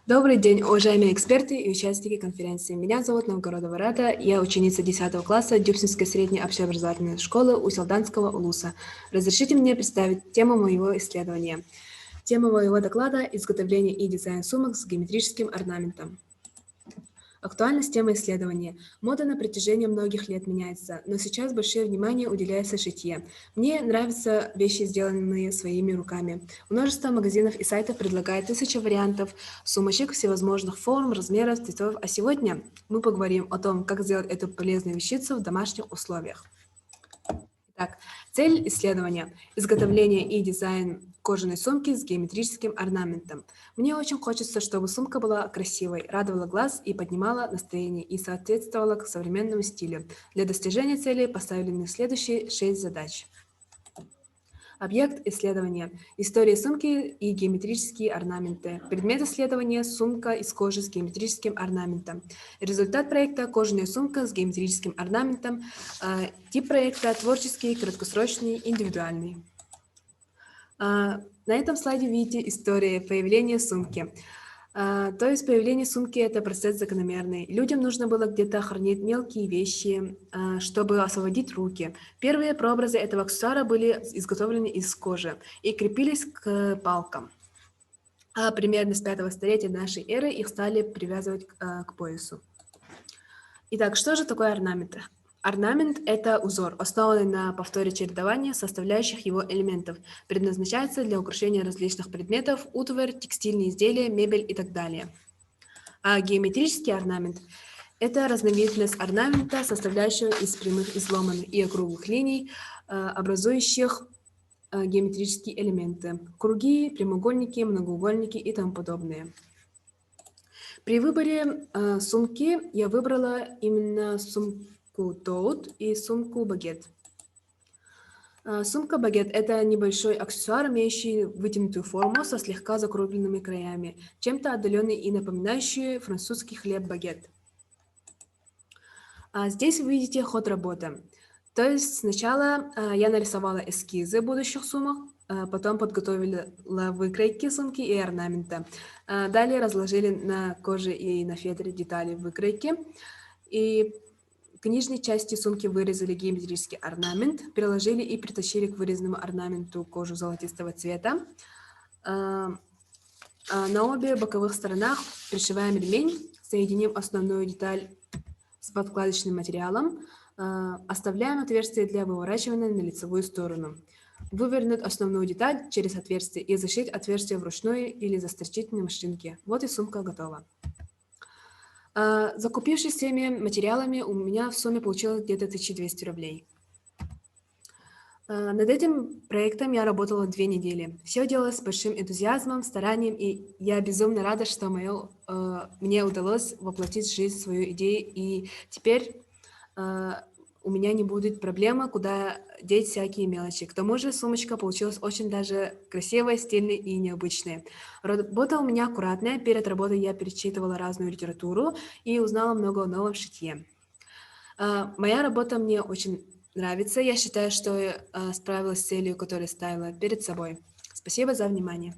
Добрый день, уважаемые эксперты и участники конференции. Меня зовут Новгородова Рада, я ученица 10 класса Дюбсинской средней общеобразовательной школы Уселданского Улуса. Разрешите мне представить тему моего исследования. Тема моего доклада – изготовление и дизайн сумок с геометрическим орнаментом. Актуальность темы исследования. Мода на протяжении многих лет меняется, но сейчас большое внимание уделяется шитье. Мне нравятся вещи, сделанные своими руками. Множество магазинов и сайтов предлагают тысячи вариантов сумочек всевозможных форм, размеров, цветов. А сегодня мы поговорим о том, как сделать эту полезную вещицу в домашних условиях. Итак, цель исследования – изготовление и дизайн кожаной сумки с геометрическим орнаментом. Мне очень хочется, чтобы сумка была красивой, радовала глаз и поднимала настроение и соответствовала к современному стилю. Для достижения цели поставлены следующие 6 задач. Объект исследования – история сумки и геометрические орнаменты. Предмет исследования – сумка из кожи с геометрическим орнаментом. Результат проекта – кожаная сумка с геометрическим орнаментом. Тип проекта – творческий, краткосрочный, индивидуальный. На этом слайде видите историю появления сумки. То есть появление сумки – это процесс закономерный. Людям нужно было где-то хранить мелкие вещи, чтобы освободить руки. Первые прообразы этого аксессуара были изготовлены из кожи и крепились к палкам. А примерно с 5-го столетия нашей эры их стали привязывать к поясу. Итак, что же такое орнамент? Орнамент – это узор, основанный на повторе чередования составляющих его элементов. Предназначается для украшения различных предметов, утварь, текстильные изделия, мебель и так далее. А геометрический орнамент – это разновидность орнамента, состоящего из прямых, изломанных и округлых линий, образующих геометрические элементы – круги, прямоугольники, многоугольники и тому подобное. При выборе сумки я выбрала именно сумку Тоут и сумку Багет. Сумка Багет – это небольшой аксессуар, имеющий вытянутую форму со слегка закругленными краями, чем-то отдаленный и напоминающий французский хлеб багет. Здесь вы видите ход работы. То есть сначала я нарисовала эскизы будущих сумок, потом подготовила выкройки сумки и орнамента. Далее разложили на коже и на фетре детали выкройки. И к нижней части сумки вырезали геометрический орнамент, приложили и притащили к вырезанному орнаменту кожу золотистого цвета. На обе боковых сторонах пришиваем ремень, соединим основную деталь с подкладочным материалом, оставляем отверстие для выворачивания на лицевую сторону. Вывернуть основную деталь через отверстие и зашить отверстие вручную или застрочить на машинке. Вот и сумка готова. Закупившись всеми материалами, у меня в сумме получилось где-то 1200 рублей. Над этим проектом я работала 2 недели. Все делалось с большим энтузиазмом, старанием, и я безумно рада, что мне удалось воплотить в жизнь свою идею, и теперь у меня не будет проблемы, куда деть всякие мелочи. К тому же сумочка получилась очень даже красивая, стильная и необычная. Работа у меня аккуратная. Перед работой я перечитывала разную литературу и узнала много нового в шитье. Моя работа мне очень нравится. Я считаю, что я справилась с целью, которую ставила перед собой. Спасибо за внимание.